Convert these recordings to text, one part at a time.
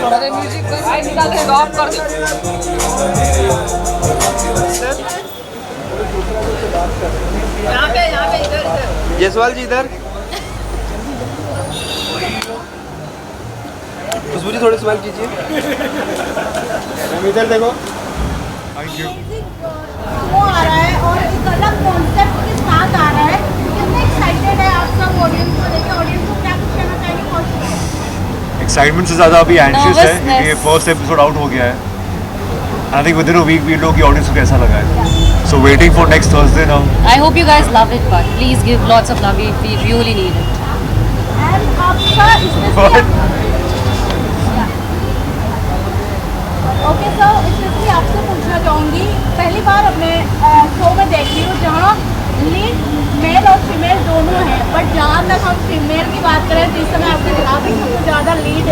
अरे म्यूजिक भाई निकाल दे, ऑफ कर दे। यहाँ पे इधर जयसवाल जी इधर। खुशबू जी थोड़ी स्माइल कीजिए। इधर देखो। Thank you. वो आ रहा है और एक अलग कॉन्सेप्ट के साथ आ रहा है। कितने एक्साइटेड है आप सब ऑडियंस को लेके? ऑडियंस को क्या कुछ कहना चाहेंगे? एक्साइटमेंट से ज़्यादा अभी एंशियस है क्योंकि ये फर्स्ट एपिसोड आउट हो गया है। I think within a week we know कि ऑडियंस को कैसा लगा है। So waiting for next Thursday now. I hope you guys love it, but please give lots of love. We really need it. And आपका इसमें okay sir, इसमें आपसे पूछना चाहूँगी, पहली बार अपने शो में देख रही हूँ जहाँ लीड मेल और फीमेल दोनों हैं, बट जहाँ तक हम फीमेल की बात करें तो इस समय आपके ग्राफिक सबसे ज़्यादा लीड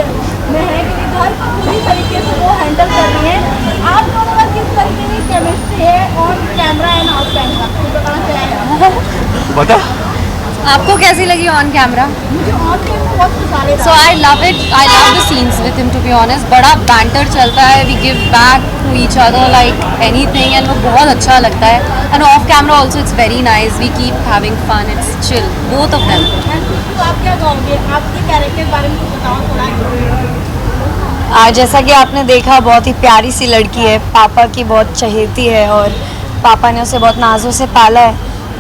में है क्योंकि घर को पूरी तरीके से वो हैंडल कर रही हैं। आप दोनों का किस तरीके की केमिस्ट्री है on camera end of camera, बताना चाहेंगे? बता। आपको कैसी लगी on camera? मुझे ऑन कैमरा बहुत पसंद है। So I love it. I love the scenes with him, to be honest. बड़ा banter चलता है. We give back to each other like anything, and वो बहुत अच्छा लगता है. And off camera also it's very nice. We keep having fun. It's chill. Both of them. तो आप क्या कहोगे? आपके कैरेक्टर के बारे में कुछ बताओ थोड़ा। जैसा कि आपने देखा, बहुत ही प्यारी सी लड़की है, पापा की बहुत चहेती है और पापा ने उसे बहुत नाजों से पाला है।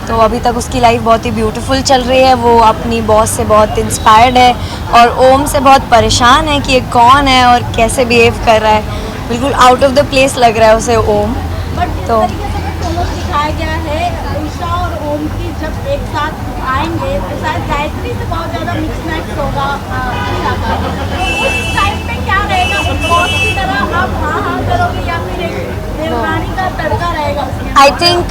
तो अभी तक उसकी लाइफ बहुत ही ब्यूटीफुल चल रही है। वो अपनी बॉस से बहुत इंस्पायर्ड है और ओम से बहुत परेशान है कि ये कौन है और कैसे बिहेव कर रहा है। बिल्कुल आउट ऑफ द प्लेस लग रहा है उसे ओम। बट जिस तो तरीके से प्रोमो दिखाया गया है ईशा और ओम की जब एक साथ आएंगे तो शायद गायत्री से बहुत ज़्यादा मिक्स मैच होगा ईशा का। उस टाइम पे क्या रहेगा? बॉस की तरह आप हाँ करोगे या फिर एक देवरानी का तड़का रहेगा उसमें? आई थिंक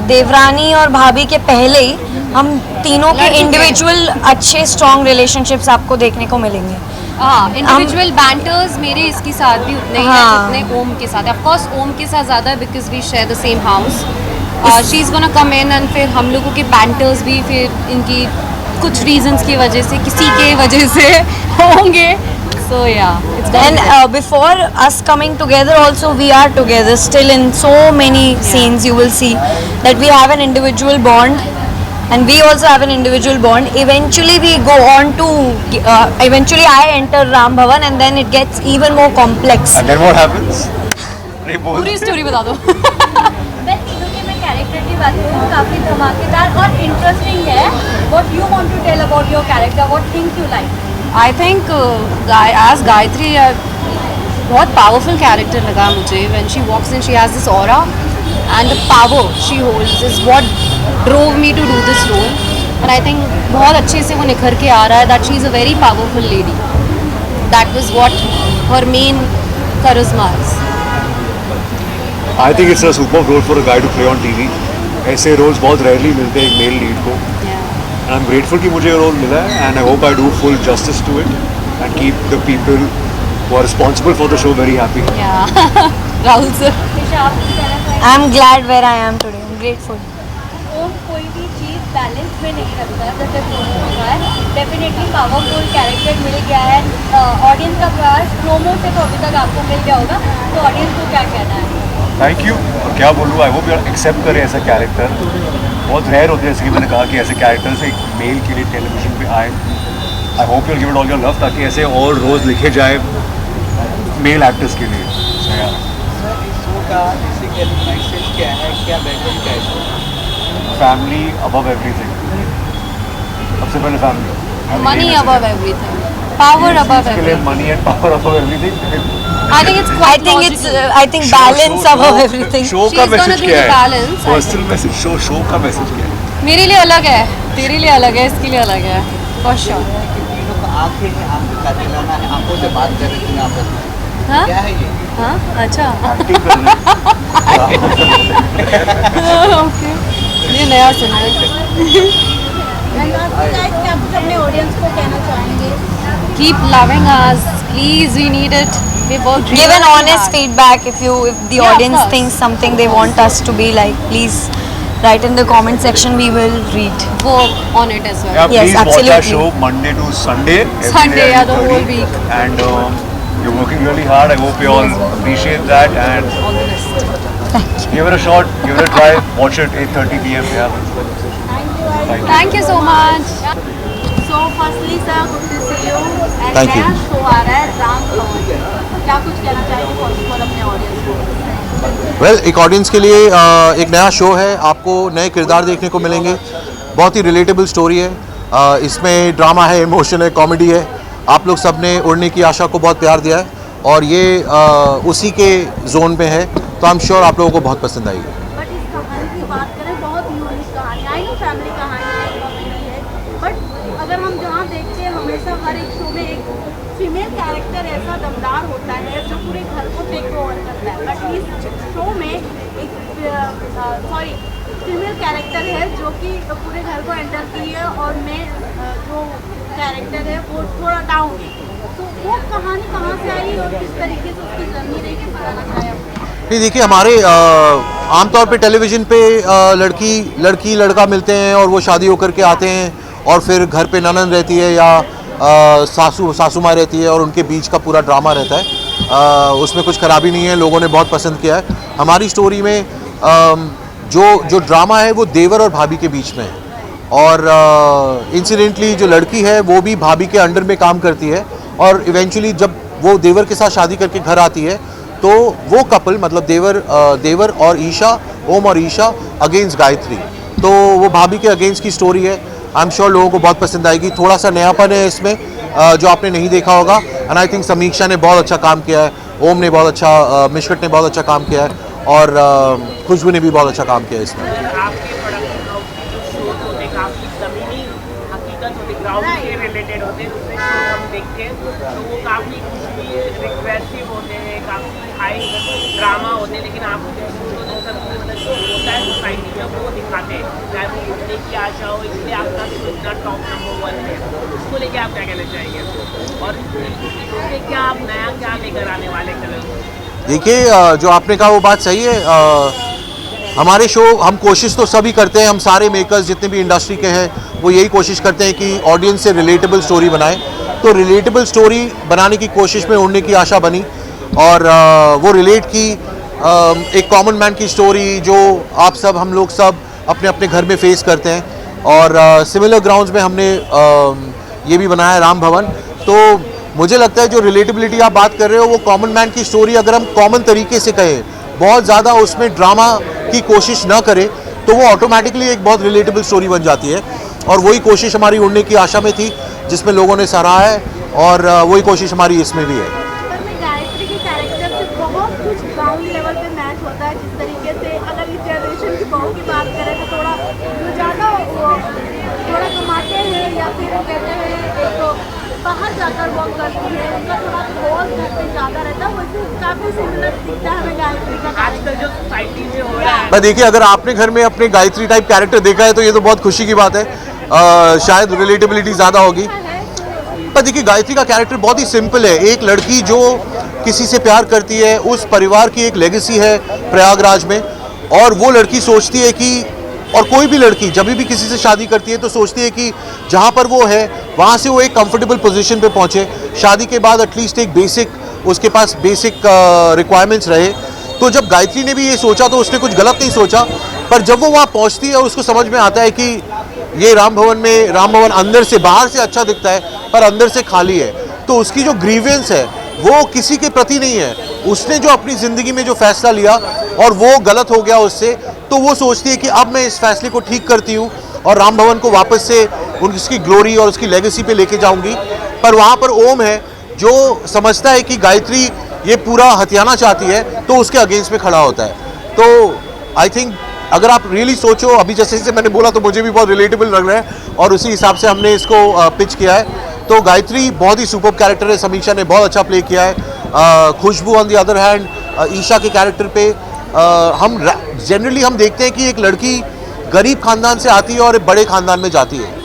देवरानी और भाभी के पहले ही हम तीनों के इंडिविजुअल अच्छे स्ट्रॉन्ग रिलेशनशिप्स आपको देखने को मिलेंगे। हाँ, इंडिविजुअल बैंटर्स मेरे इसके साथ भी उतने ही हैं जितने ओम के साथ। ऑफ कोर्स ओम के साथ ज़्यादा because we share the same house. She is gonna come in and फिर हम लोगों के बैंटर्स भी फिर इनकी कुछ रीजंस की वजह से, किसी के वजह से होंगे। So yeah, it's And before us coming together also we are together still in so many scenes. You will see that we have an individual bond and we also have an individual bond. Eventually we go on to eventually I enter Ram Bhavan and then it gets even more complex. And then what happens? पूरी story बता दो। मैं तीनों के मैं character की बात करूँ, काफ़ी धमाकेदार और इंटरेस्टिंग है। What you want to tell about your character? What things you like? I think as Gayatri बहुत powerful character लगा मुझे. When she walks in, she has this aura and the power she holds is what drove me to do this role. And I think बहुत अच्छे से वो निखर के आ रहा है that she is a very powerful lady. That was what her main charisma is. I think it's a superb role for a guy to play on TV. ऐसे roles बहुत rarely मिलते हैं एक male lead को. And I'm grateful कि मुझे ये role मिला है and I hope I do full justice to it and keep the people who are responsible for the show very happy. Yeah. Rahul sir. Isha, आप कुछ कहना चाहेंगे? I am glad where I am today. I'm grateful. ओम कोई भी चीज़ balance में नहीं रखता है, जैसे प्रोमो हुआ है। डेफिनेटली पावरफुल कैरेक्टर मिल गया है। ऑडियंस का प्यार प्रोमो से तो अभी तक आपको मिल गया होगा, तो ऑडियंस को क्या कहना है? Thank you. और क्या बोलूँ, आई होप यू एक्सेप्ट करें ऐसा कैरेक्टर। बहुत रेयर होते हैं, जैसे कि मैंने कहा कि ऐसे कैरेक्टर से एक मेल के लिए टेलीविजन पे आए। I hope you give it all your love ताकि ऐसे और रोज़ लिखे जाए मेल एक्टर्स के लिए। Family above everything. सबसे पहले family. Money above everything. Power above everything. money and power above everything. I think it's quite I think balance above everything. Show She's का gonna मैसेज do क्या the है? balance, I personal message, show का message क्या है? मेरे लिए अलग है, तेरे लिए अलग है, इसके लिए अलग है, for sure. हाँ? हाँ? अच्छा. एक्टिंग कर रहे Okay. ये नया सुना है. क्या आप अपने ऑडियंस को कहना चाहेंगे? Keep loving us, please. We need it. We worked Give an really honest hard. feedback if the Yeah, of audience course. thinks something they want us to be like. Please write in the comment section. We will read. Work on it as well. Yeah, Yes, please watch our absolutely. show Monday to Sunday. every Sunday, day yeah, at the 8:30. whole week. And you're working really hard. I hope you all appreciate that and All the best. give it a shot, give it a try. Watch it 8:30 p.m. Yeah. Thank you so much. So firstly sir good to see you and Thank you. नया show आ रहा है राम भवन, क्या कुछ कहना चाहेंगे first of all अपने audience को? वेल एक ऑडियंस के लिए एक नया शो है, आपको नए किरदार देखने को मिलेंगे, बहुत ही रिलेटेबल स्टोरी है, इसमें ड्रामा है, इमोशन है, कॉमेडी है। आप लोग सब ने उड़ने की आशा को बहुत प्यार दिया है और ये उसी के जोन में है, तो आई एम श्योर आप लोगों को बहुत पसंद आएगी। बट इस कहानी की बात करें, बहुत यूनिक कहानी, आई नो फैमिली कहानी है, कॉमेडी है, बट अगर हम जहाँ देखते हैं हमेशा हर एक शो में एक फीमेल कैरेक्टर ऐसा दमदार होता है जो पूरे घर को टेक ओवर करता है, बट इस शो में एक फीमेल कैरेक्टर है जो कि पूरे घर को एंटर की है और मैं जो कैरेक्टर है वो थोड़ा डाउन है, तो वो कहानी कहाँ से आई और किस तरीके से उसकी जर्नी रही, किस बताना चाहे आप? नहीं देखिए, हमारे आमतौर पे टेलीविज़न पे लड़की लड़का मिलते हैं और वो शादी होकर के आते हैं और फिर घर पे ननद रहती है या सासू माँ रहती है और उनके बीच का पूरा ड्रामा रहता है। उसमें कुछ खराबी नहीं है, लोगों ने बहुत पसंद किया है। हमारी स्टोरी में जो ड्रामा है वो देवर और भाभी के बीच में है और इंसिडेंटली जो लड़की है वो भी भाभी के अंडर में काम करती है और इवेंचुअली जब वो देवर के साथ शादी करके घर आती है तो वो कपल मतलब देवर और ईशा, ओम और ईशा अगेंस्ट गायत्री, तो वो भाभी के अगेंस्ट की स्टोरी है। आई एम श्योर लोगों को बहुत पसंद आएगी। थोड़ा सा नयापन है इसमें जो आपने नहीं देखा होगा एंड आई थिंक समीक्षा ने बहुत अच्छा काम किया है, ओम ने बहुत अच्छा, मिशकट ने बहुत अच्छा काम किया है और खुशबू ने भी बहुत अच्छा काम किया है इसमें। आपके प्रोडक्शन हाउस की जो शोज होते हैं काफ़ी ज़मीनी हकीकत होते, ग्राउंड से रिलेटेड होते हैं, दूसरे शो हम देखते हैं तो वो काफ़ी कुछ भी रिक्वेसिव होते हैं, काफ़ी हाई ड्रामा होते हैं, लेकिन आप होता है सोसाइटी में वो दिखाते हैं, चाहे वो उठने की आशा हो, इसलिए आपका शो इतना टॉप नंबर 1 है, उसको लेके आप क्या कहना चाहेंगे और इसमें क्या आप नया क्या लेकर आने वाले कलर? देखिए जो आपने कहा वो बात सही है। हमारे शो हम कोशिश तो सभी करते हैं, हम सारे मेकर्स जितने भी इंडस्ट्री के हैं वो यही कोशिश करते हैं कि ऑडियंस से रिलेटेबल स्टोरी बनाएं, तो रिलेटेबल स्टोरी बनाने की कोशिश में उड़ने की आशा बनी और वो रिलेट की एक कॉमन मैन की स्टोरी जो आप सब हम लोग सब अपने अपने घर में फेस करते हैं और सिमिलर ग्राउंड्स में हमने ये भी बनाया है राम भवन। तो मुझे लगता है जो रिलेटेबिलिटी आप बात कर रहे हो वो कॉमन मैन की स्टोरी अगर हम कॉमन तरीके से कहें, बहुत ज़्यादा उसमें ड्रामा की कोशिश ना करें, तो वो ऑटोमेटिकली एक बहुत रिलेटेबल स्टोरी बन जाती है और वही कोशिश हमारी उड़ने की आशा में थी जिसमें लोगों ने सराहा है और वही कोशिश हमारी इसमें भी है। पर मैं गायत्री के कैरेक्टर से बहुत कुछ ग्राउंड लेवल पे मैच होता है, जिस तरीके से अगर इस जनरेशन की बहू की बात करें तो थोड़ा जो ज़्यादा थोड़ा कमाते हैं या फिर वो कहते हैं एक बाहर जाकर वर्क करती है, उनका थोड़ा खौफ घर पे ज़्यादा रहता है, वैसे काफ़ी सिमिलर दिखता है हमें गायत्री का। आजकल जो सोसाइटी में हो रहा है, मैं देखिए अगर आपने घर में अपने गायत्री टाइप कैरेक्टर देखा है तो ये तो बहुत खुशी की बात है, शायद रिलेटेबिलिटी ज़्यादा होगी। पर देखिए गायत्री का कैरेक्टर बहुत ही सिंपल है, एक लड़की जो किसी से प्यार करती है, उस परिवार की एक लेगेसी है प्रयागराज में और वो लड़की सोचती है कि, और कोई भी लड़की जब भी किसी से शादी करती है तो सोचती है कि जहाँ पर वो है वहाँ से वो एक कंफर्टेबल पोजीशन पे पहुँचे, शादी के बाद एटलीस्ट एक बेसिक उसके पास बेसिक रिक्वायरमेंट्स रहे। तो जब गायत्री ने भी ये सोचा तो उसने कुछ गलत नहीं सोचा, पर जब वो वहाँ पहुँचती है उसको समझ में आता है कि ये राम भवन अंदर से, बाहर से अच्छा दिखता है पर अंदर से खाली है, तो उसकी जो ग्रीवेंस है वो किसी के प्रति नहीं है, उसने जो अपनी ज़िंदगी में जो फैसला लिया और वो गलत हो गया उससे, तो वो सोचती है कि अब मैं इस फैसले को ठीक करती हूँ और राम भवन को वापस से उसकी ग्लोरी और उसकी लेगेसी पे लेके जाऊँगी। पर वहाँ पर ओम है जो समझता है कि गायत्री ये पूरा हथियाना चाहती है, तो उसके अगेंस्ट में खड़ा होता है। तो आई थिंक अगर आप रियली सोचो, अभी जैसे मैंने बोला तो मुझे भी बहुत रिलेटेबल लग रहा है और उसी हिसाब से हमने इसको पिच किया है। तो गायत्री बहुत ही सुपर कैरेक्टर है, समीक्षा ने बहुत अच्छा प्ले किया है। Khushbu on the other hand Isha के कैरेक्टर पे हम जनरली हम देखते हैं कि एक लड़की गरीब खानदान से आती है और एक बड़े खानदान में जाती है।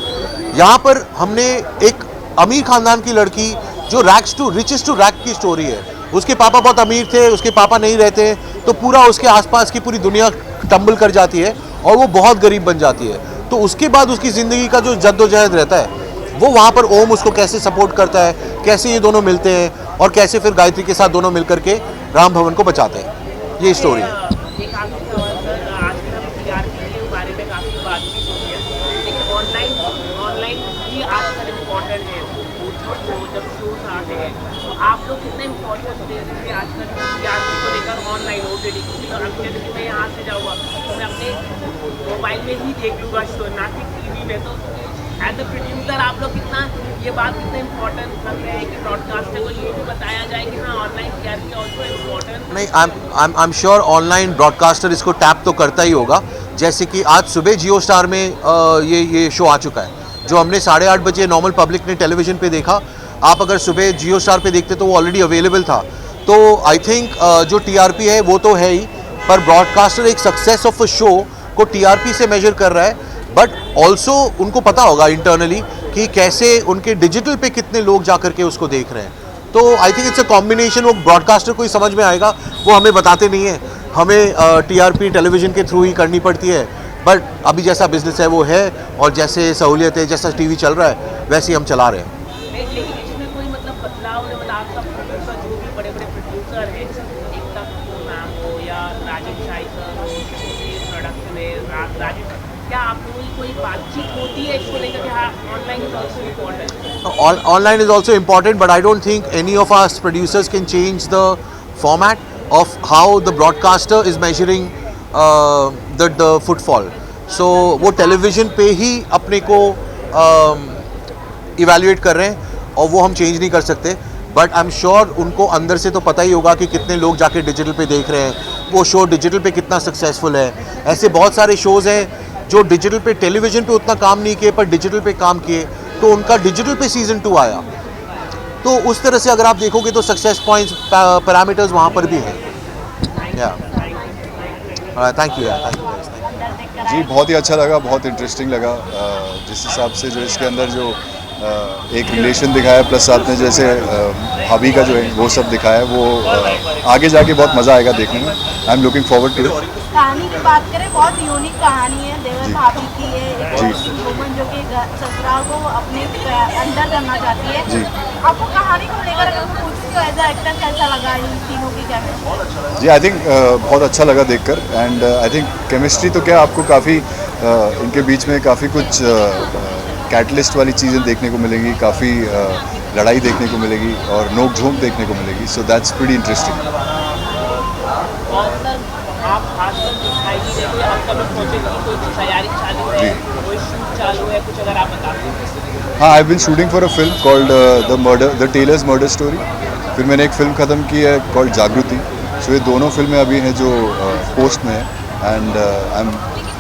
यहाँ पर हमने एक अमीर खानदान की लड़की जो rags to riches to rag की स्टोरी है, उसके पापा बहुत अमीर थे, उसके पापा नहीं रहते, तो पूरा उसके आसपास की पूरी दुनिया टम्बल कर जाती है और वो बहुत गरीब बन जाती है। तो उसके बाद उसकी ज़िंदगी का जो जद्दोजहद रहता है वो वहाँ पर ओम उसको कैसे सपोर्ट करता है, कैसे ये दोनों मिलते हैं और कैसे फिर गायत्री के साथ दोनों मिलकर के राम भवन को बचाते हैं, ये स्टोरी है। एक आखिरी सवाल सर, आजकल हम टीआरपी के बारे में काफ़ी बातचीत होती है, लेकिन ऑनलाइन भी आजकल इम्पोर्टेंट है। वो जब शोज आते हैं तो आप लोग कितना इम्पोर्टेंस दे रहे हैं आजकल टीआरपी को लेकर ऑनलाइन OTT? क्योंकि मैं यहाँ से जाऊँगा तो मैं अपने मोबाइल में ही देख लूँगा शो, ना कि टीवी में। तो एज अ प्रोड्यूसर आप लोग कितना ये बात कितना इम्पोर्टेंट रख रहे हैं कि ब्रॉडकास्टर को ये भी बताया जाए कि हाँ ऑनलाइन टीआरपी ऑल्सो इम्पोर्टेंट? नहीं, I am sure online broadcaster इसको टैप तो करता ही होगा। जैसे कि आज सुबह जियो स्टार में ये शो आ चुका है जो हमने 8:30 बजे नॉर्मल पब्लिक ने टेलीविज़न पे देखा। आप अगर सुबह जियो स्टार पे देखते तो वो ऑलरेडी अवेलेबल था। तो आई थिंक जो टीआरपी है वो तो है ही, पर ब्रॉडकास्टर एक सक्सेस ऑफ अ शो को टीआरपी से मेजर कर रहा है, बट ऑल्सो उनको पता होगा इंटरनली कि कैसे उनके डिजिटल पे कितने लोग जाकर के उसको देख रहे हैं। तो आई थिंक इट्स अ कॉम्बिनेशन। वो ब्रॉडकास्टर को ही समझ में आएगा, वो हमें बताते नहीं है, हमें टीआरपी टेलीविज़न के थ्रू ही करनी पड़ती है। बट अभी जैसा बिजनेस है वो है, और जैसे सहूलियत है, जैसा टीवी चल रहा है वैसे ही हम चला रहे हैं। लेकिन इसमें कोई मतलब बदलाव है? मतलब आपका प्रोड्यूसर जो भी बड़े बड़े प्रोड्यूसर हैं, एकता कपूर नाम हो या राजेश शाही सर प्रोडक्शन है, राजेश, क्या आप लोगों की कोई बातचीत होती है इसको लेकर कि हाँ online is also important? Online is also important, but I don't think any of us producers can change the format of how the broadcaster is measuring the footfall. So वो टेलीविज़न पे ही अपने को इवेल्युएट कर रहे हैं और वो हम चेंज नहीं कर सकते। बट आई एम श्योर उनको अंदर से तो पता ही होगा कि कितने लोग जाके डिजिटल पे देख रहे हैं, वो शो डिजिटल पे कितना सक्सेसफुल है। ऐसे बहुत सारे शोज़ हैं जो डिजिटल पे टेलीविज़न पे उतना काम नहीं किए पर डिजिटल पे काम किए, तो उनका डिजिटल पे सीज़न 2 आया। तो उस तरह से अगर आप देखोगे तो सक्सेस पॉइंट्स पैरामीटर्स वहाँ पर भी हैं। थैंक यू जी, बहुत ही अच्छा लगा, बहुत इंटरेस्टिंग लगा। जिस हिसाब से जो इसके अंदर जो एक रिलेशन दिखाया, प्लस साथ में जैसे भाभी का जो है वो सब दिखाया, वो आगे जाके बहुत मज़ा आएगा देखने में। I am looking forward to it. कहानी की बात करें, बहुत यूनिक कहानी है। देवर भाभी की है, जी। वुमन जो कि ससुराल को अपने अंडर करना चाहती है। जी। आपको कहानी को लेकर अगर पूछती हो एज एक्टर कैसा लगा इन तीनों की केमिस्ट्री? जी, आई थिंक बहुत अच्छा लगा देखकर। एंड आई थिंक केमिस्ट्री तो क्या, आपको काफ़ी इनके बीच में काफ़ी कुछ कैटलिस्ट वाली चीज़ें देखने को मिलेंगी, काफ़ी लड़ाई देखने को मिलेगी और नोक झोंक देखने को मिलेगी। So that's pretty interesting. और सर आप आजकल दिखाई नहीं रहे, कोई अपकमिंग प्रोजेक्ट की कोई तैयारी चालू है, कोई शूट चालू है, कुछ अगर आप बता दें? हाँ, I have been shooting for a film called the tailor's murder story. फिर मैंने एक फ़िल्म ख़त्म की है कॉल्ड जागृति। सो ये दोनों फिल्में अभी हैं जो पोस्ट में है, and I am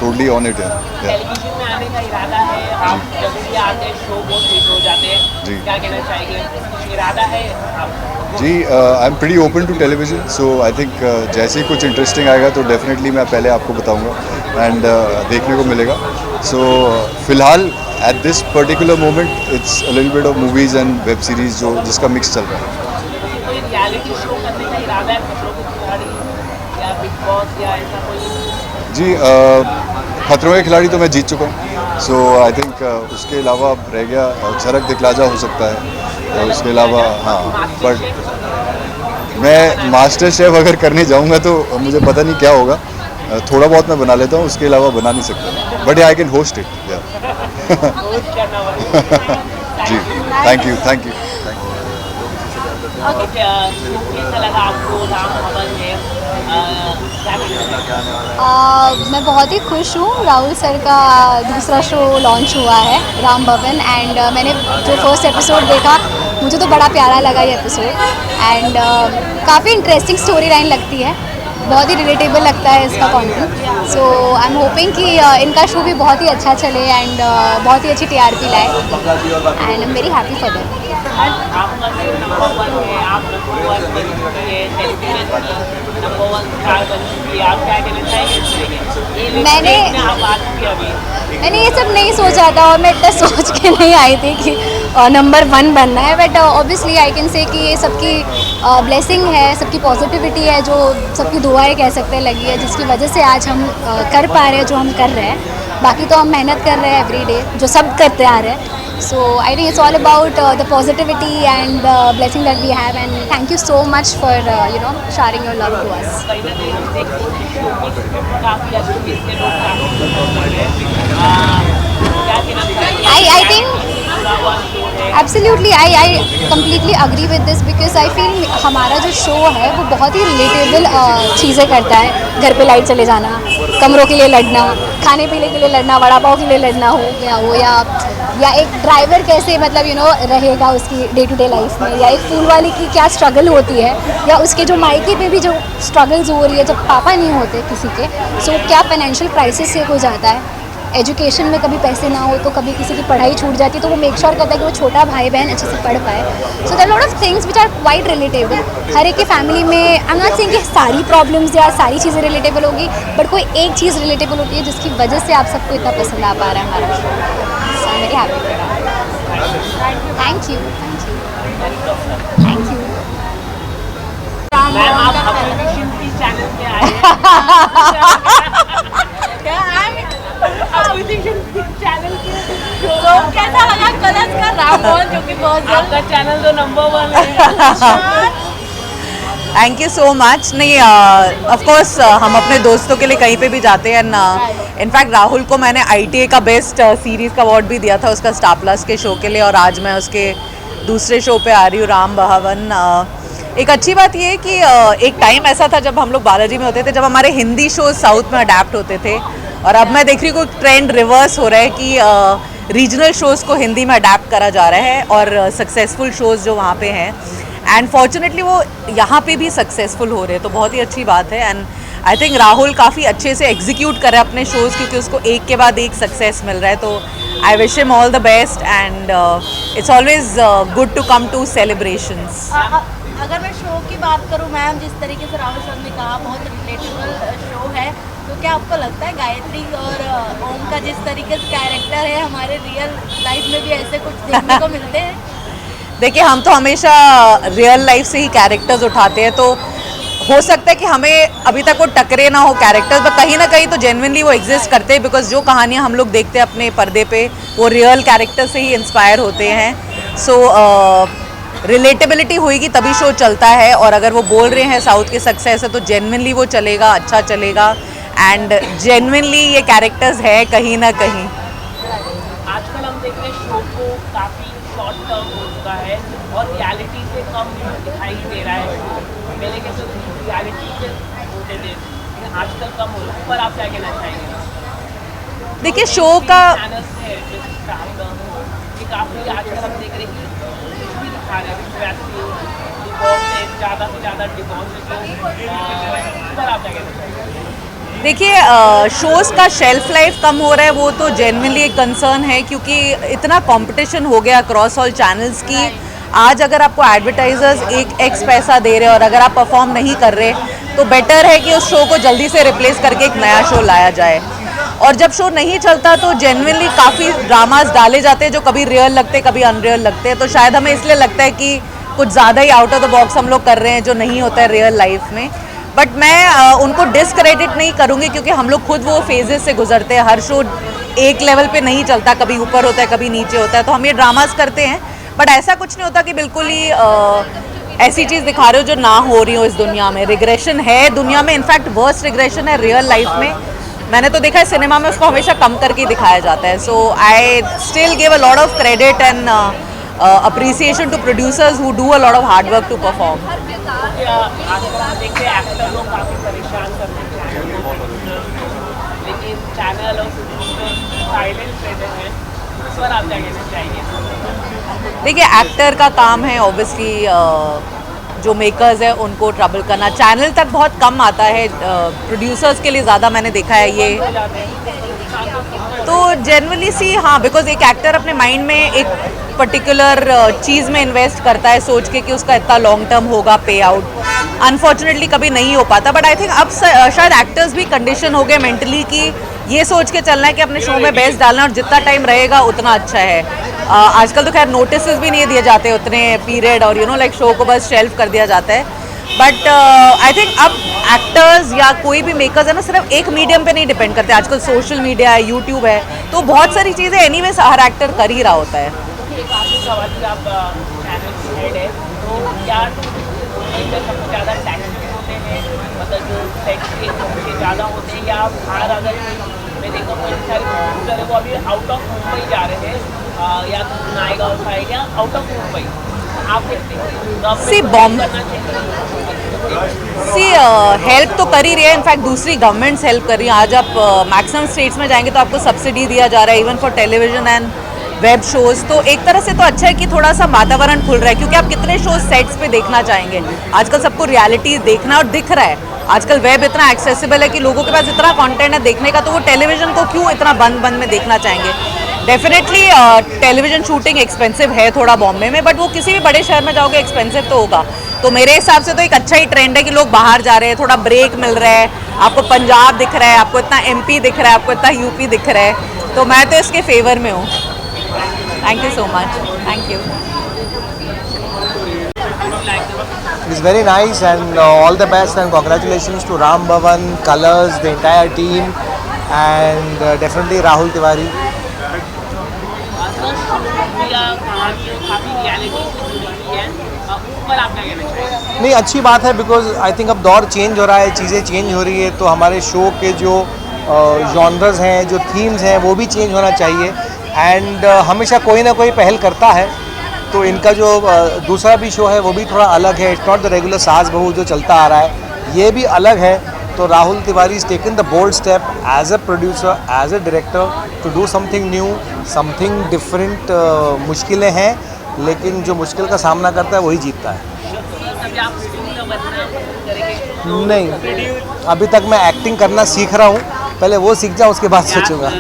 totally on it है। टेलीविजन में आने का इरादा है? आप जब भी आते हैं शो बहुत हिट हो जाते हैं, जी। क्या कहना चाहेंगे? कुछ इरादा है आप? जी, I am pretty open to television. So I think जैसे ही कुछ इंटरेस्टिंग आएगा तो डेफिनेटली मैं पहले आपको बताऊंगा एंड देखने को मिलेगा। सो फिलहाल at this particular moment it's a little bit of movies and web series जो जिसका मिक्स चल रहा है। कोई रियलिटी शो करने का इरादा है, खतरों के खिलाड़ी या बिग बॉस या ऐसा कोई? जी, खतरों के खिलाड़ी तो मैं जीत चुका हूँ। सो आई थिंक उसके अलावा रह गया झलक दिखलाजा हो सकता है, और उसके अलावा हाँ, बट मैं मास्टर शेफ अगर करने जाऊँगा तो मुझे पता नहीं क्या होगा। थोड़ा बहुत मैं बना लेता हूँ, उसके अलावा बना नहीं सकता, but I can host it. जी, थैंक यू। कैसा लगा आपको राम भवन में? मैं बहुत ही खुश हूँ। राहुल सर का दूसरा शो लॉन्च हुआ है राम भवन, एंड मैंने जो फर्स्ट एपिसोड देखा मुझे तो बड़ा प्यारा लगा ये एपिसोड, एंड काफ़ी इंटरेस्टिंग स्टोरी लाइन लगती है, बहुत ही रिलेटेबल लगता है इसका content. So I am hoping कि इनका शो भी बहुत ही अच्छा चले एंड बहुत ही अच्छी TRP लाए, and I am very happy for that. आपका शो नंबर 1 है, आप नंबर 1 बन चुकी है, टेलीविजन की नंबर 1 स्टार बन चुकी है, आप क्या कहना चाहेंगे? मैंने ये सब नहीं सोचा था और मैं इतना सोच के नहीं आई थी कि नंबर 1 बनना है, but obviously I can say कि ये सबकी ब्लेसिंग है, सबकी पॉजिटिविटी है, जो सबकी दुआएं कह सकते हैं लगी है, जिसकी वजह से आज हम कर पा रहे हैं जो हम कर रहे हैं। बाकी तो हम मेहनत कर रहे हैं एवरी डे, जो सब करते आ रहे हैं। So I think it's all about the positivity and the blessing that we have, and thank you so much for sharing your love to us. I think absolutely I completely agree with this because I feel हमारा जो show है वो बहुत ही relatable चीज़ें करता है। घर पे लाइट चले जाना, कमरों के लिए लड़ना, खाने पीने के लिए लड़ना, वड़ा पाव के लिए लड़ना हो गया हो, या एक ड्राइवर कैसे मतलब रहेगा उसकी डे टू डे लाइफ में, या एक फूल वाली की क्या स्ट्रगल होती है, या उसके जो मायके पे भी जो स्ट्रगल्स हो रही है जब पापा नहीं होते किसी के, सो क्या फाइनेंशियल क्राइसिस से हो जाता है। एजुकेशन में कभी पैसे ना हो तो कभी किसी की पढ़ाई छूट जाती है, तो वो मेक श्योर करता है कि वो छोटा भाई बहन अच्छे से पढ़ पाए। So there lot of things which are quite relatable. हर एक की फैमिली में आई एम नॉट सेइंग कि सारी प्रॉब्लम्स या सारी चीज़ें रिलेटेबल होगी, बट कोई एक चीज़ रिलेटेबल होती है जिसकी वजह से आप सबको इतना पसंद आ पा रहा है हमारा show. So I am very happy. Thank you thank you. Ma'am आप अपने चैनल पे आए तो कैसा लगा कलर्स का राममोहन, जो कि बहुत आपका चैनल तो नंबर 1 है। Thank you so much. नहीं, ऑफ कोर्स हम अपने दोस्तों के लिए कहीं पे भी जाते हैं ना। इनफैक्ट राहुल को मैंने ITA का बेस्ट सीरीज़ का अवार्ड भी दिया था उसका स्टार प्लस के शो के लिए, और आज मैं उसके दूसरे शो पे आ रही हूँ, राम बहावन। एक अच्छी बात ये है कि एक टाइम ऐसा था जब हम लोग बालाजी में होते थे, जब हमारे हिंदी शोज साउथ में अडेप्ट होते थे, और अब मैं देख रही हूँ कोई ट्रेंड रिवर्स हो रहा है कि रीजनल शोज़ को हिंदी में अडेप्ट करा जा रहा है, और सक्सेसफुल शोज़ जो वहाँ पे हैं, एंड फॉर्चुनेटली वो यहाँ पे भी सक्सेसफुल हो रहे हैं, तो बहुत ही अच्छी बात है। एंड आई थिंक राहुल काफ़ी अच्छे से एग्जीक्यूट कर रहा है अपने शोज़, क्योंकि उसको एक के बाद एक सक्सेस मिल रहा है। तो I wish him all the best, and it's always good to come to celebrations. अगर मैं शो की बात करूं मैम, जिस तरीके से राहुल सर ने कहा बहुत रिलेटेबल शो है, तो क्या आपको लगता है गायत्री और ओम का जिस तरीके से कैरेक्टर है हमारे रियल लाइफ में भी ऐसे कुछ देखने को मिलते हैं? देखिए, हम तो हमेशा रियल लाइफ से ही कैरेक्टर्स उठाते हैं, तो हो सकता है कि हमें अभी तक वो टकरे ना हो कैरेक्टर्स, पर कहीं ना कहीं तो जेन्युइनली वो एग्जिस्ट करते हैं, बिकॉज जो कहानियाँ हम लोग देखते हैं अपने पर्दे पे वो रियल कैरेक्टर से ही इंस्पायर होते हैं। सो रिलेटेबिलिटी होएगी तभी शो चलता है, और अगर वो बोल रहे हैं साउथ के सक्सेस है तो जेन्युइनली वो चलेगा, अच्छा चलेगा, एंड जेन्युइनली ये कैरेक्टर्स है कहीं ना कहीं। आजकल हम देख रहे हैं शो को काफ़ी शॉर्ट टर्म हो चुका है और रियलिटी से कम दिखाई दे रहा है शो। पहले के तो रियलिटी से होते थे, लेकिन आजकल कम हो रहा है, पर आप क्या कहना चाहेंगे? देखिए, शो का चैनल्स है ये काफ़ी आजकल हम देख रहे हैं कि कुछ भी दिखा रहे हैं, ज़्यादा से ज़्यादा डिवोर्स, पर आप क्या कहना चाहेंगे? देखिए, शोज़ का शेल्फ लाइफ कम हो रहा है, वो तो जेन्युइनली एक कंसर्न है, क्योंकि इतना कंपटीशन हो गया अक्रॉस ऑल चैनल्स की आज अगर आपको एडवर्टाइजर्स एक एक्स पैसा दे रहे हैं और अगर आप परफॉर्म नहीं कर रहे, तो बेटर है कि उस शो को जल्दी से रिप्लेस करके एक नया शो लाया जाए। और जब शो नहीं चलता तो जेन्युइनली काफ़ी ड्रामास डाले जाते हैं जो कभी रियल लगते कभी अनरियल लगते हैं, तो शायद हमें इसलिए लगता है कि कुछ ज़्यादा ही आउट ऑफ द बॉक्स हम लोग कर रहे हैं जो नहीं होता है रियल लाइफ में। बट मैं उनको डिसक्रेडिट नहीं करूँगी, क्योंकि हम लोग खुद वो फेजेस से गुजरते हैं। हर शो एक लेवल पे नहीं चलता, कभी ऊपर होता है कभी नीचे होता है, तो हम ये ड्रामास करते हैं, बट ऐसा कुछ नहीं होता कि बिल्कुल ही ऐसी चीज़ दिखा रहे हो जो ना हो रही हो इस दुनिया में। रिग्रेशन है दुनिया में, इनफैक्ट वर्स्ट रिग्रेशन है रियल लाइफ में। मैंने तो देखा है सिनेमा में उसको हमेशा कम करके दिखाया जाता है। So I still give a lot of credit and appreciation to producers who do a lot of hard work to perform. देखिए, एक्टर का काम है ऑब्वियसली, जो मेकर्स है उनको ट्रबल करना। चैनल तक बहुत कम आता है, प्रोड्यूसर्स के लिए ज़्यादा मैंने देखा है ये। तो जनरली सी हाँ, बिकॉज एक एक्टर अपने माइंड में एक पर्टिकुलर चीज़ में इन्वेस्ट करता है सोच के कि उसका इतना लॉन्ग टर्म होगा पे आउट, अनफॉर्चुनेटली कभी नहीं हो पाता। बट आई थिंक अब शायद एक्टर्स भी कंडीशन हो गए मेंटली कि ये सोच के चलना है कि अपने शो में बेस्ट डालना और जितना टाइम रहेगा उतना अच्छा है। आजकल तो खैर नोटिस भी नहीं दिए जाते उतने पीरियड, और यू नो लाइक शो को बस शेल्फ कर दिया जाता है। बट आई थिंक अब एक्टर्स या कोई भी मेकर्स है ना, सिर्फ एक मीडियम पे नहीं डिपेंड करते। आजकल सोशल मीडिया है, यूट्यूब है, तो बहुत सारी चीज़ें एनीवेज हर एक्टर कर ही रहा होता है। काफ़ी सवाल कि आप चैनल हेड है, तो क्या सबसे ज़्यादा टैक्सेस होते हैं, मतलब जो टैक्स के सबसे ज़्यादा होते हैं, या बाहर अगर मैं देखा बहुत सारे प्रोड्यूसर है वो अभी आउट ऑफ मुंबई जा रहे हैं, या तो नायगांव साइड या आउट ऑफ मुंबई, आप देखते हैं हेल्प तो कर ही रही है, इनफैक्ट दूसरी गवर्नमेंट्स हेल्प कर रही है। आज आप मैक्सिमम स्टेट्स में जाएंगे तो आपको सब्सिडी दिया जा रहा है even for television and web shows. तो एक तरह से तो अच्छा है कि थोड़ा सा वातावरण खुल रहा है, क्योंकि आप कितने शोज सेट्स पे देखना चाहेंगे। आजकल सबको रियलिटी देखना और दिख रहा है। आजकल वेब इतना एक्सेसिबल है कि लोगों के पास इतना कंटेंट है देखने का, तो वो टेलीविजन को क्यों इतना बंद बंद में देखना चाहेंगे। डेफिनेटली टेलीविजन शूटिंग एक्सपेंसिव है थोड़ा बॉम्बे में, बट वो किसी भी बड़े शहर में जाओगे एक्सपेंसिव तो होगा। तो मेरे हिसाब से तो एक अच्छा ही ट्रेंड है कि लोग बाहर जा रहे हैं, थोड़ा ब्रेक मिल रहा है। आपको पंजाब दिख रहा है, आपको इतना MP दिख रहा है, आपको इतना UP दिख रहा है, तो मैं तो इसके फेवर में हूँ। Thank you so much. Thank you. It's very nice and all the best and congratulations to Ram Bhavan, Colors, the entire team and definitely Rahul Tiwari. नहीं, अच्छी बात है बिकॉज आई थिंक अब दौर चेंज हो रहा है, चीज़ें चेंज हो रही है, तो हमारे शो के जो जॉनर्स हैं, जो थीम्स हैं, वो भी चेंज होना चाहिए। एंड हमेशा कोई ना कोई पहल करता है, तो इनका जो दूसरा भी शो है वो भी थोड़ा अलग है। इट्स नॉट द रेगुलर सास बहू जो चलता आ रहा है, ये भी अलग है। तो Rahul Tiwari is taken the bold step as a producer, as a director to do something new, something different. मुश्किलें हैं, लेकिन जो मुश्किल का सामना करता है वही जीतता है। नहीं, अभी तक मैं एक्टिंग करना सीख रहा हूँ, पहले वो सीख जाऊँ उसके बाद सोचूंगा।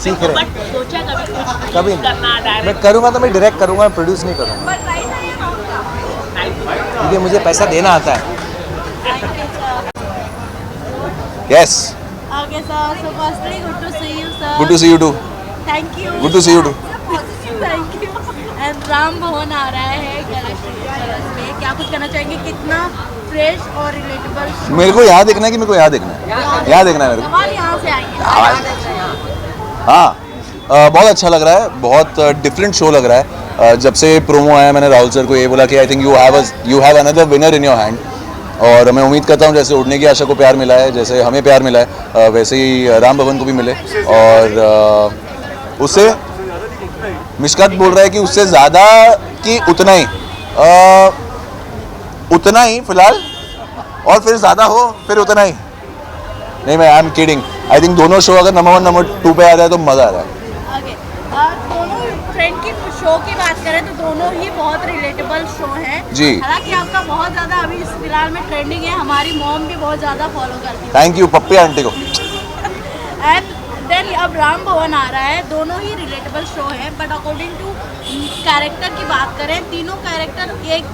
सीख रहे कभी मैं करूँगा तो मैं डायरेक्ट करूँगा, मैं प्रोड्यूस नहीं करूँगा, क्योंकि मुझे पैसा देना आता है। Yes. Okay, sir. So firstly, good to see you, sir. Good to see you too. Thank you. Good to see you too. Thank you. And Ram भवन आ रहा है कलर्स में, क्या कुछ कहना चाहेंगे? कितना फ्रेश और रिलेटेबल। मेरे को यहाँ देखना है कि मेरे को यहाँ देखना है? यहाँ देखना है मेरे को। सवाल यहाँ से आएंगे। हाँ, बहुत अच्छा लग रहा है, बहुत डिफरेंट शो लग रहा है। जब से प्रोमो आया मैंने राहुल सर को ये बोला कि I think you have another winner in your hand, और मैं उम्मीद करता हूँ जैसे उड़ने की आशा को प्यार मिला है, जैसे हमें प्यार मिला है, वैसे ही राम भवन को भी मिले। और उससे मिशकात बोल रहा है कि उससे ज़्यादा कि उतना ही फिलहाल, और फिर ज़्यादा हो फिर उतना ही नहीं। मैं I am kidding. I think दोनों शो अगर नंबर 1 नंबर 2 पे आ जाए तो मज़ा आ रहा है। दोनों ट्रेंड की शो की बात करें तो दोनों ही बहुत रिलेटेबल शो हैं जी। हालांकि आपका बहुत ज़्यादा अभी इस फिलहाल में ट्रेंडिंग है, हमारी मॉम भी बहुत ज़्यादा फॉलो करती है। थैंक यू पप्पी आंटी को। एंड देन अब राम भवन आ रहा है, दोनों ही रिलेटेबल शो है, बट अकॉर्डिंग टू कैरेक्टर की बात करें, तीनों कैरेक्टर एक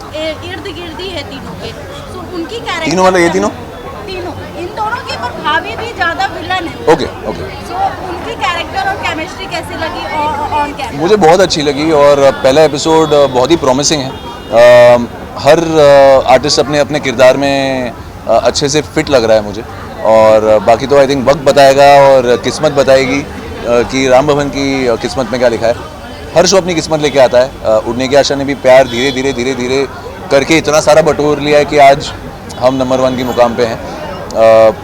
इर्द गिर्द ही है तीनों के। तो उनकी कैरेक्टर तीनों मतलब ये तीनों इन दोनों की, पर भाभी भी ज़्यादा विलन है। ओके। सो उनकी कैरेक्टर और केमिस्ट्री कैसी लगी ऑन कैमरा? मुझे बहुत अच्छी लगी, और पहला एपिसोड बहुत ही प्रॉमिसिंग है। हर आर्टिस्ट अपने अपने किरदार में अच्छे से फिट लग रहा है मुझे, और बाकी तो आई थिंक वक्त बताएगा और किस्मत बताएगी कि राम भवन की किस्मत में क्या लिखा है। हर शो अपनी किस्मत लेके आता है। उड़ने की आशा ने भी प्यार धीरे धीरे करके इतना सारा बटोर लिया है कि आज हम नंबर 1 की मुकाम पे हैं।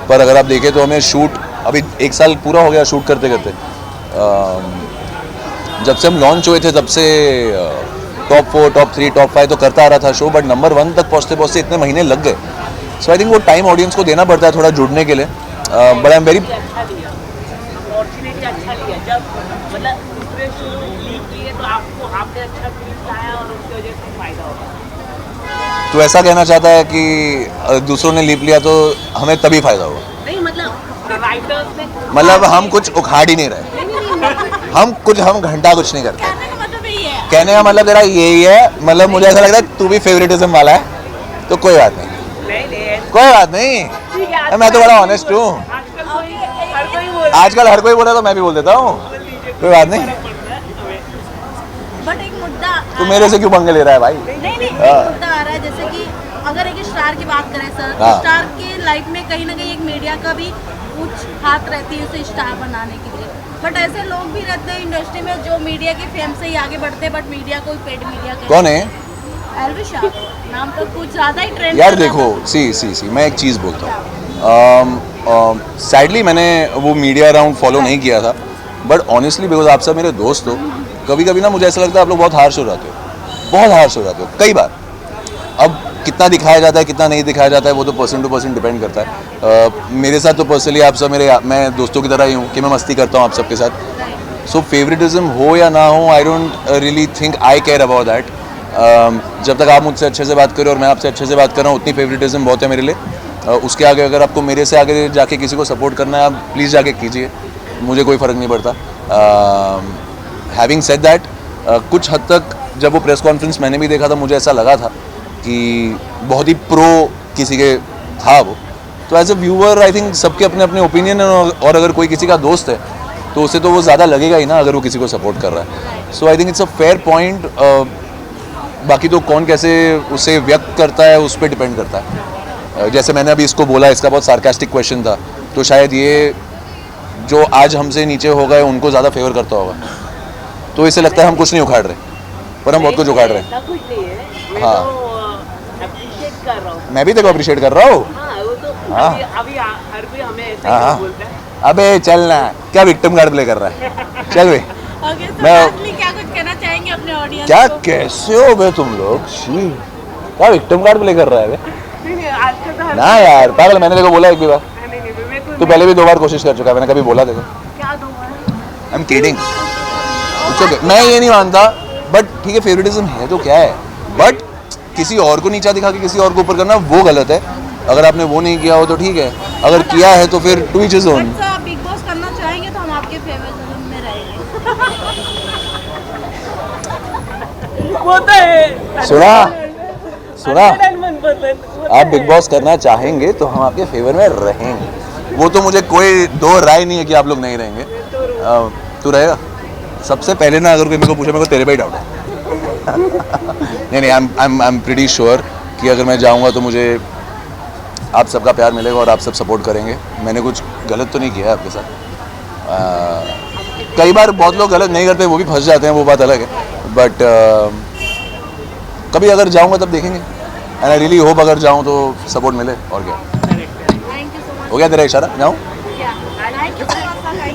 पर अगर आप देखें तो हमें शूट अभी 1 साल पूरा हो गया शूट करते करते। जब से हम लॉन्च हुए थे तब से टॉप 4, टॉप 3, टॉप 5 तो करता आ रहा था शो, बट नंबर 1 तक पहुँचते इतने महीने लग गए। सो आई थिंक वो टाइम ऑडियंस को देना पड़ता है थोड़ा जुड़ने के लिए। बट आई एम वेरी तो ऐसा कहना चाहता है कि दूसरों ने लीप लिया तो हमें तभी फायदा होगा। नहीं मतलब राइटर्स ने मतलब हम कुछ उखाड़ ही नहीं रहे, हम घंटा कुछ नहीं करते। कहने का मतलब यही है। कहने का मतलब तेरा यही है, मतलब मुझे ऐसा लगता है तू भी फेवरेटिज्म वाला है, तो कोई बात नहीं, नहीं कोई बात नहीं, ठीक है, मैं तो बड़ा ऑनेस्ट हूँ। आजकल हर कोई बोल आजकल हर कोई बोल रहा है तो मैं भी बोल देता हूँ, कोई बात नहीं। बट एक मुद्दा तू मेरे से क्यों पंगे ले रहा है भाई? नहीं एक हाँ। मुद्दा आ रहा है, जैसे कि अगर एक स्टार की बात करें सर, हाँ। स्टार के लाइफ में कहीं ना कहीं एक मीडिया का भी कुछ हाथ रहती है उसे स्टार बनाने के लिए। बट ऐसे लोग भी रहते हैं इंडस्ट्री में जो मीडिया की फेम से ही आगे बढ़ते हैं, बट मीडिया को पेड मीडिया कौन है एल्विश यादव नाम तो कुछ ज़्यादा ही ट्रेंड यार? देखो सी मैं एक चीज़ बोलता हूँ, सैडली मैंने वो मीडिया अराउंड फॉलो नहीं किया था, बट ऑनेस्टली बिकॉज आप सब मेरे दोस्त हो, कभी कभी ना मुझे ऐसा लगता है आप लोग बहुत हार्श हो जाते हो, बहुत हार्श हो जाते हो कई बार। अब कितना दिखाया जाता है कितना नहीं दिखाया जाता है वो तो पर्सन टू पर्सन डिपेंड करता है। मेरे साथ तो पर्सनली आप सब मैं दोस्तों की तरह ही हूँ कि मैं मस्ती करता हूँ आप सबके साथ। सो फेवरेटिज्म हो या ना हो, I don't really think I care about that. जब तक आप मुझसे अच्छे से बात करें और मैं आपसे अच्छे से बात कर रहा हूँ, उतनी फेवरेटिज्म बहुत है मेरे लिए। उसके आगे अगर आपको मेरे से आगे जाके किसी को सपोर्ट करना है, आप प्लीज़ जाके कीजिए, मुझे कोई फ़र्क नहीं पड़ता। हैविंग सेड दैट, कुछ हद तक जब वो प्रेस कॉन्फ्रेंस मैंने भी देखा था, मुझे ऐसा लगा था कि बहुत ही प्रो किसी के था वो। तो as a viewer I think सबके अपने अपने ओपिनियन है, और अगर कोई किसी का दोस्त है तो उसे तो वो ज़्यादा लगेगा ही ना अगर वो किसी को सपोर्ट कर रहा है। So I think it's a fair point. बाकी तो कौन कैसे उसे व्यक्त करता है उस पर डिपेंड करता है। जैसे मैंने अभी इसको बोला, इसका बहुत सार्कास्टिक क्वेश्चन था, तो शायद ये जो आज हमसे नीचे हो गए उनको ज़्यादा फेवर करता होगा, तो इसे लगता है हम कुछ नहीं उखाड़ रहे, पर हम बहुत कुछ उखाड़ रहे हैं। ऐसा कुछ नहीं है, मैं हाँ। तो अप्रिशिएट कर रहा हूँ। मैं भी देखो अप्रिशिएट कर रहा हूँ। हाँ, वो तो हाँ। अभी हर कोई हमें ऐसे हाँ, ही हाँ। बोलता है। अबे चलना, क्या विक्टिम कार्ड प्ले कर रहा है? चल बे। ओके, तो मैं- लास्टली क्या कुछ कहना चाहेंगे अपने ऑडियंस क्या को? कैसे हो बे तुम लोग? शी, क्या विक्टिम कार्ड प्ले कर रहा है बे? नहीं आजकल तो हर ना यार पागल, मैंने देखो बोला एक भी बार, नहीं मैं तो तू पहले भी 2 बार कोशिश कर चुका है, मैंने कभी बोला देखो? क्या दूंगा। I am kidding. मैं ये नहीं मानता, बट ठीक है फेवरेटिज्म है तो क्या है, बट किसी और को नीचा दिखा के किसी और को ऊपर करना वो गलत है। अगर आपने वो नहीं किया हो तो ठीक है, अगर किया है तो फिर to each his own. But sir, Bigg Boss करना चाहेंगे तो हम आपके फेवरेटिज्म में रहेंगे। वो तो है। सुना, आप बिग बॉस करना चाहेंगे तो हम आपके फेवर में रहेंगे, वो तो मुझे कोई दो राय नहीं है कि आप लोग नहीं रहेंगे। तू रहेगा? सबसे पहले ना अगर कोई मेरे को पूछे, मेरे को तेरे पे ही डाउट है। नहीं आई एम प्रीटी श्योर कि अगर मैं जाऊंगा तो मुझे आप सबका प्यार मिलेगा और आप सब सपोर्ट करेंगे। मैंने कुछ गलत तो नहीं किया है आपके साथ। कई बार बहुत लोग गलत नहीं करते, वो भी फंस जाते हैं, वो बात अलग है, बट कभी अगर जाऊंगा तब देखेंगे। एंड आई रियली होप अगर जाऊं तो सपोर्ट मिले, और क्या। Thank you so much. हो गया तेरा इशारा? जाऊं?